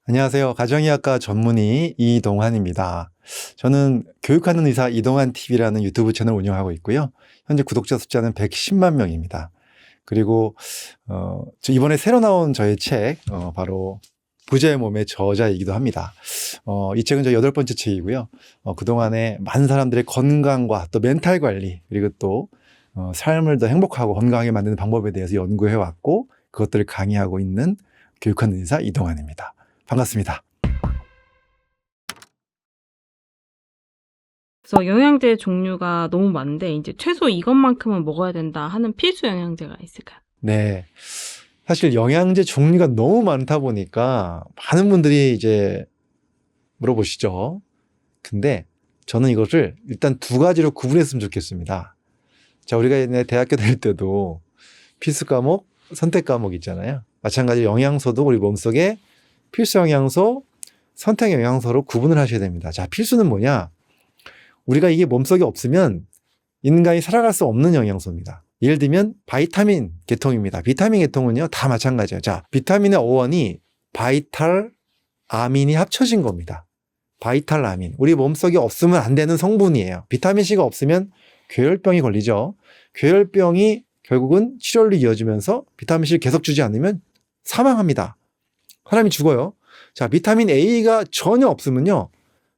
안녕하세요. 가정의학과 전문의 이동환입니다. 저는 교육하는 의사 이동환 TV라는 유튜브 채널 운영하고 있고요. 현재 구독자 숫자는 110만 명입니다. 그리고 이번에 새로 나온 저의 책 바로 부자의 몸의 저자이기도 합니다. 이 책은 저 8번째 책이고요. 그동안에 많은 사람들의 건강과 또 멘탈 관리 그리고 또 삶을 더 행복하고 건강하게 만드는 방법에 대해서 연구해 왔고 그것들을 강의하고 있는 교육하는 의사 이동환입니다. 반갑습니다. 그래서 영양제 종류가 너무 많은데 이제 최소 이것만큼은 먹어야 된다 하는 필수 영양제가 있을까요? 네. 사실 영양제 종류가 너무 많다 보니까 많은 분들이 이제 물어보시죠. 근데 저는 이것을 일단 두 가지로 구분했으면 좋겠습니다. 자, 우리가 옛날에 대학교 다닐 때도 필수 과목, 선택 과목 있잖아요. 마찬가지로 영양소도 우리 몸속에 필수 영양소, 선택 영양소로 구분을 하셔야 됩니다. 자, 필수는 뭐냐? 우리가 이게 몸속에 없으면 인간이 살아갈 수 없는 영양소입니다. 예를 들면 바이타민 계통입니다. 비타민 계통은요 다 마찬가지예요. 자, 비타민의 어원이 바이탈 아민이 합쳐진 겁니다. 바이탈 아민. 우리 몸속에 없으면 안 되는 성분이에요. 비타민C가 없으면 괴혈병이 걸리죠. 괴혈병이 결국은 출혈로 이어지면서 비타민C를 계속 주지 않으면 사망합니다. 사람이 죽어요. 자, 비타민 A가 전혀 없으면요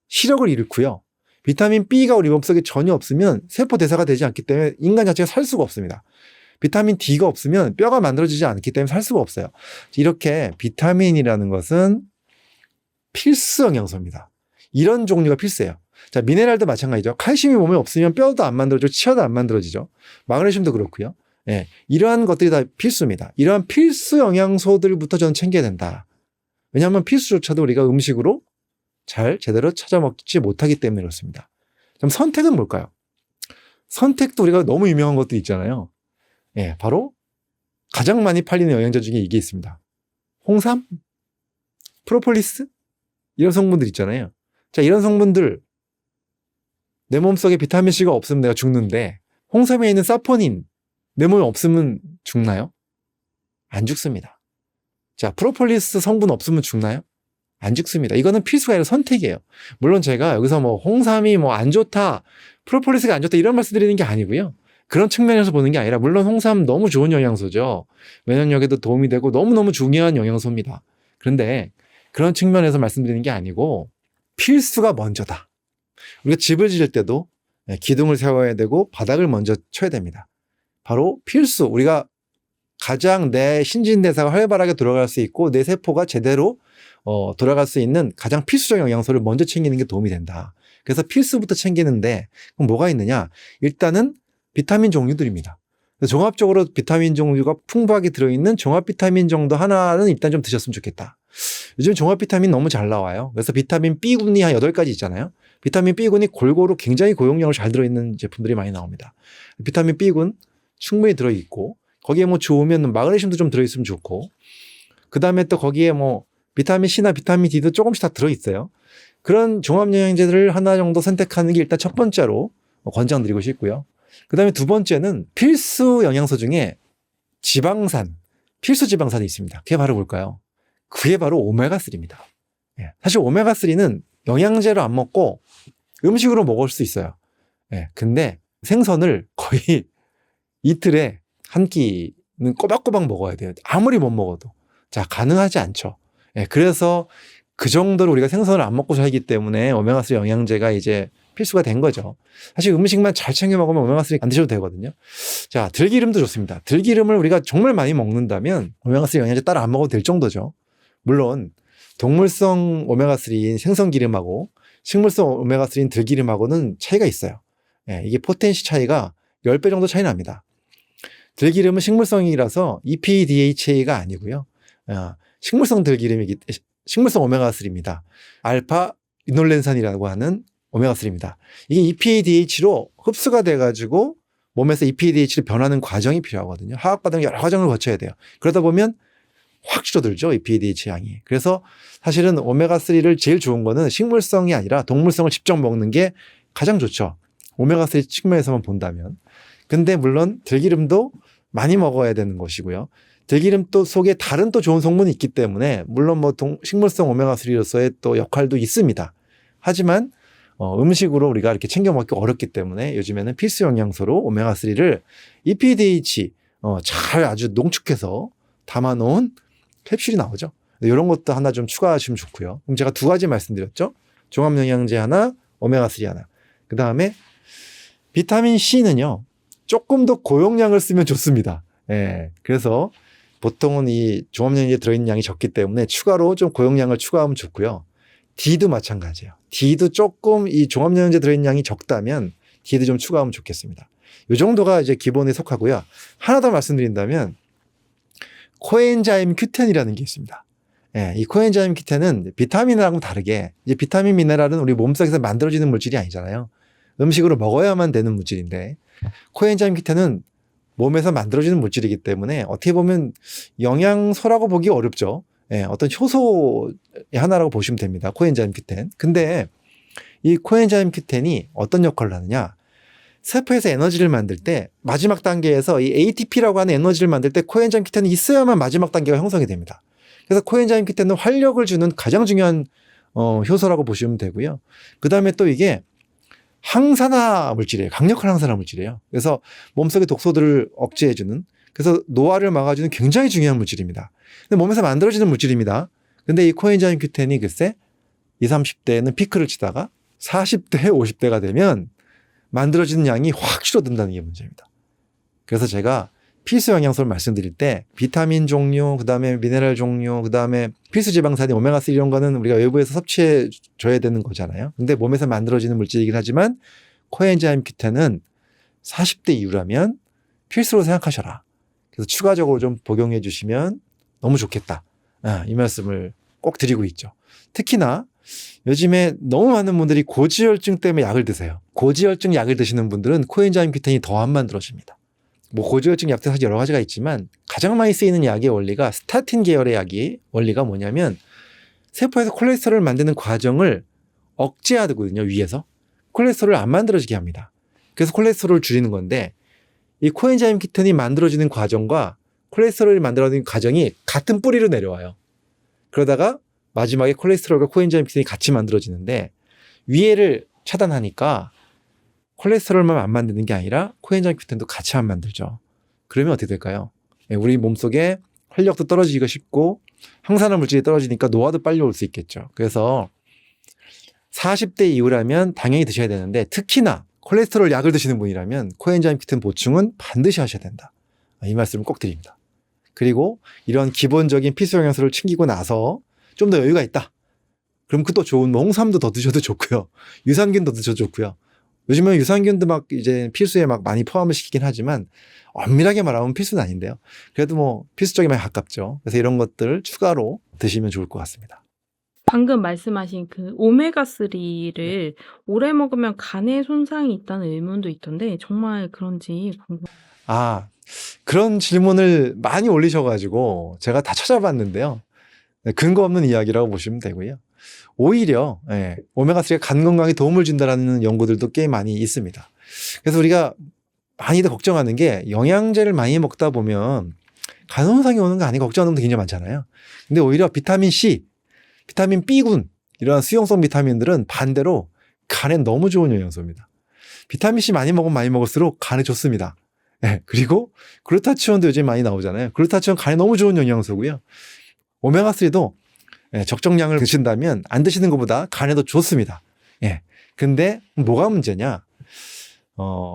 시력을 잃고요. 비타민 B가 우리 몸속에 전혀 없으면 세포 대사가 되지 않기 때문에 인간 자체가 살 수가 없습니다. 비타민 D가 없으면 뼈가 만들어지지 않기 때문에 살 수가 없어요. 이렇게 비타민이라는 것은 필수 영양소입니다. 이런 종류가 필수예요. 자, 미네랄도 마찬가지죠. 칼슘이 몸에 없으면 뼈도 안 만들어지고 치아도 안 만들어지죠. 마그네슘도 그렇고요. 예, 이러한 것들이 다 필수입니다. 이러한 필수 영양소들부터 저는 챙겨야 된다. 왜냐하면 필수조차도 우리가 음식으로 잘 제대로 찾아 먹지 못하기 때문에 그렇습니다. 그럼 선택은 뭘까요? 선택도 우리가 너무 유명한 것들이 있잖아요. 예, 바로 가장 많이 팔리는 영양제 중에 이게 있습니다. 홍삼, 프로폴리스 이런 성분들 있잖아요. 자, 이런 성분들 내 몸속에 비타민C가 없으면 내가 죽는데 홍삼에 있는 사포닌 내 몸에 없으면 죽나요? 안 죽습니다. 자, 프로폴리스 성분 없으면 죽나요? 안 죽습니다. 이거는 필수가 아니라 선택이에요. 물론 제가 여기서 뭐 홍삼이 뭐 안 좋다, 프로폴리스가 안 좋다 이런 말씀 드리는 게 아니고요. 그런 측면에서 보는 게 아니라 물론 홍삼 너무 좋은 영양소죠. 면역력에도 도움이 되고 너무너무 중요한 영양소입니다. 그런데 그런 측면에서 말씀드리는 게 아니고 필수가 먼저다. 우리가 집을 지을 때도 기둥을 세워야 되고 바닥을 먼저 쳐야 됩니다. 바로 필수, 우리가 가장 내 신진대사가 활발하게 돌아갈 수 있고 내 세포가 제대로 돌아갈 수 있는 가장 필수적 영양소를 먼저 챙기는 게 도움이 된다. 그래서 필수부터 챙기는데 그럼 뭐가 있느냐? 일단은 비타민 종류들입니다. 종합적으로 비타민 종류가 풍부하게 들어있는 종합 비타민 정도 하나는 일단 좀 드셨으면 좋겠다. 요즘 종합 비타민 너무 잘 나와요. 그래서 비타민 B군이 한 8가지 있잖아요. 비타민 B군이 골고루 굉장히 고용량으로 잘 들어있는 제품들이 많이 나옵니다. 비타민 B군 충분히 들어있고 거기에 뭐 좋으면 마그네슘도 좀 들어있으면 좋고 그 다음에 또 거기에 뭐 비타민 C나 비타민 D도 조금씩 다 들어있어요. 그런 종합 영양제들을 하나 정도 선택하는 게 일단 첫 번째로 권장드리고 싶고요. 그 다음에 두 번째는 필수 영양소 중에 지방산, 필수 지방산이 있습니다. 그게 바로 뭘까요? 그게 바로 오메가3입니다. 사실 오메가3는 영양제로 안 먹고 음식으로 먹을 수 있어요. 근데 생선을 거의 이틀에 한 끼는 꼬박꼬박 먹어야 돼요. 아무리 못 먹어도. 자, 가능하지 않죠. 그래서 그 정도로 우리가 생선을 안 먹고 살기 때문에 오메가3 영양제가 이제 필수가 된 거죠. 사실 음식만 잘 챙겨 먹으면 오메가3 안 드셔도 되거든요. 자, 들기름도 좋습니다. 들기름을 우리가 정말 많이 먹는다면 오메가3 영양제 따로 안 먹어도 될 정도죠. 물론 동물성 오메가3인 생선기름하고 식물성 오메가3인 들기름하고는 차이가 있어요. 이게 포텐시 차이가 10배 정도 차이 납니다. 들기름은 식물성이라서 EPDHA가 아니고요. 식물성 오메가3입니다. 알파 리놀렌산이라고 하는 오메가3입니다. 이게 EPDH로 흡수가 돼가지고 몸에서 EPDH를 변하는 과정이 필요하거든요. 화학 과정 여러 과정을 거쳐야 돼요. 그러다 보면 확 줄어들죠, EPDH 양이. 그래서 사실은 오메가3를 제일 좋은 거는 식물성이 아니라 동물성을 직접 먹는 게 가장 좋죠. 오메가3 측면에서만 본다면. 근데 물론 들기름도 많이 먹어야 되는 것이고요. 들기름 또 속에 다른 또 좋은 성분이 있기 때문에 물론 뭐 식물성 오메가3로서의 또 역할도 있습니다. 하지만 음식으로 우리가 이렇게 챙겨 먹기 어렵기 때문에 요즘에는 필수 영양소로 오메가3를 EPDH 잘 아주 농축해서 담아놓은 캡슐이 나오죠. 이런 것도 하나 좀 추가하시면 좋고요. 그럼 제가 2가지 말씀드렸죠. 종합영양제 하나, 오메가3 하나. 그 다음에 비타민 C는요. 조금 더 고용량을 쓰면 좋습니다. 예, 그래서 보통은 이 종합영양제 들어있는 양이 적기 때문에 추가로 좀 고용량을 추가하면 좋고요. D도 마찬가지예요. D도 조금 이 종합영양제 들어있는 양이 적다면 D도 좀 추가하면 좋겠습니다. 이 정도가 이제 기본에 속하고요. 하나 더 말씀드린다면 코엔자임 Q10이라는 게 있습니다. 예, 이 코엔자임 Q10은 비타민하고는 다르게 이제 비타민 미네랄은 우리 몸속에서 만들어지는 물질이 아니잖아요. 음식으로 먹어야만 되는 물질인데 코엔자임 Q10은 몸에서 만들어지는 물질이기 때문에 어떻게 보면 영양소라고 보기 어렵죠. 예, 어떤 효소의 하나라고 보시면 됩니다. 코엔자임 Q10. 근데 이 코엔자임 Q10이 어떤 역할을 하느냐. 세포에서 에너지를 만들 때 마지막 단계에서 이 ATP라고 하는 에너지를 만들 때 코엔자임 Q10이 있어야만 마지막 단계가 형성이 됩니다. 그래서 코엔자임 Q10은 활력을 주는 가장 중요한 효소라고 보시면 되고요. 그 다음에 또 이게 항산화 물질이에요. 강력한 항산화 물질이에요. 그래서 몸속의 독소들을 억제해주는, 그래서 노화를 막아주는 굉장히 중요한 물질입니다. 근데 몸에서 만들어지는 물질입니다. 근데 이 코엔자임 Q10이 글쎄 20, 30대에는 피크를 치다가 40대, 50대가 되면 만들어지는 양이 확 줄어든다는 게 문제입니다. 그래서 제가 필수 영양소를 말씀드릴 때 비타민 종류, 그 다음에 미네랄 종류, 그 다음에 필수 지방산이 오메가3 이런 거는 우리가 외부에서 섭취해 줘야 되는 거잖아요. 근데 몸에서 만들어지는 물질이긴 하지만 코엔자임 Q10은 40대 이후라면 필수로 생각하셔라. 그래서 추가적으로 좀 복용해 주시면 너무 좋겠다. 이 말씀을 꼭 드리고 있죠. 특히나 요즘에 너무 많은 분들이 고지혈증 때문에 약을 드세요. 고지혈증 약을 드시는 분들은 코엔자임 Q10이 더 안 만들어집니다. 뭐 고지혈증 약도 사실 여러 가지가 있지만 가장 많이 쓰이는 약의 원리가 스타틴 계열의 약이 원리가 뭐냐면 세포에서 콜레스테롤을 만드는 과정을 억제하거든요. 위에서 콜레스테롤을 안 만들어지게 합니다. 그래서 콜레스테롤을 줄이는 건데 이 코엔자임 Q10이 만들어지는 과정과 콜레스테롤이 만들어지는 과정이 같은 뿌리로 내려와요. 그러다가 마지막에 콜레스테롤과 코엔자임 Q10이 같이 만들어지는데 위에를 차단하니까 콜레스테롤만 안 만드는 게 아니라 코엔자임 Q10도 같이 안 만들죠. 그러면 어떻게 될까요? 우리 몸속에 활력도 떨어지기가 쉽고 항산화 물질이 떨어지니까 노화도 빨리 올 수 있겠죠. 그래서 40대 이후라면 당연히 드셔야 되는데 특히나 콜레스테롤 약을 드시는 분이라면 코엔자임 Q10 보충은 반드시 하셔야 된다. 이 말씀을 꼭 드립니다. 그리고 이런 기본적인 필수 영양소를 챙기고 나서 좀 더 여유가 있다. 그럼 그것도 좋은 뭐 홍삼도 더 드셔도 좋고요. 유산균도 드셔도 좋고요. 요즘은 유산균도 막 이제 필수에 막 많이 포함을 시키긴 하지만 엄밀하게 말하면 필수는 아닌데요. 그래도 뭐 필수 쪽에 많이 가깝죠. 그래서 이런 것들을 추가로 드시면 좋을 것 같습니다. 방금 말씀하신 그 오메가3를 오래 먹으면 간에 손상이 있다는 의문도 있던데 정말 그런지 궁금해요. 그런 질문을 많이 올리셔가지고 제가 다 찾아봤는데요. 근거 없는 이야기라고 보시면 되고요. 오히려 오메가3가 간 건강에 도움을 준다는 연구들도 꽤 많이 있습니다. 그래서 우리가 많이들 걱정하는 게 영양제를 많이 먹다 보면 간 손상이 오는 거 아닌가 걱정하는 분들 굉장히 많잖아요. 근데 오히려 비타민 C, 비타민 B군 이런 수용성 비타민들은 반대로 간에 너무 좋은 영양소입니다. 비타민 C 많이 먹으면 많이 먹을수록 간에 좋습니다. 그리고 글루타치온도 요즘 많이 나오잖아요. 글루타치온 간에 너무 좋은 영양소고요. 오메가3도 적정량을 드신다면 안 드시는 것보다 간에도 좋습니다. 근데 뭐가 문제냐?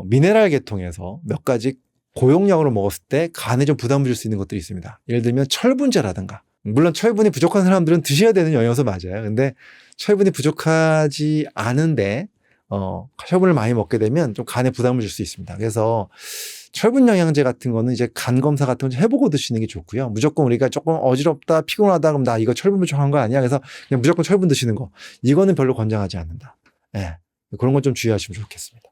미네랄 계통에서 몇 가지 고용량으로 먹었을 때 간에 좀 부담을 줄 수 있는 것들이 있습니다. 예를 들면 철분제라든가. 물론 철분이 부족한 사람들은 드셔야 되는 영양소 맞아요. 근데 철분이 부족하지 않은데 철분을 많이 먹게 되면 좀 간에 부담을 줄 수 있습니다. 그래서 철분 영양제 같은 거는 이제 간 검사 같은 거 해보고 드시는 게 좋고요. 무조건 우리가 조금 어지럽다, 피곤하다, 그럼 나 이거 철분 부족한 거 아니야? 그래서 그냥 무조건 철분 드시는 거. 이거는 별로 권장하지 않는다. 그런 건 좀 주의하시면 좋겠습니다.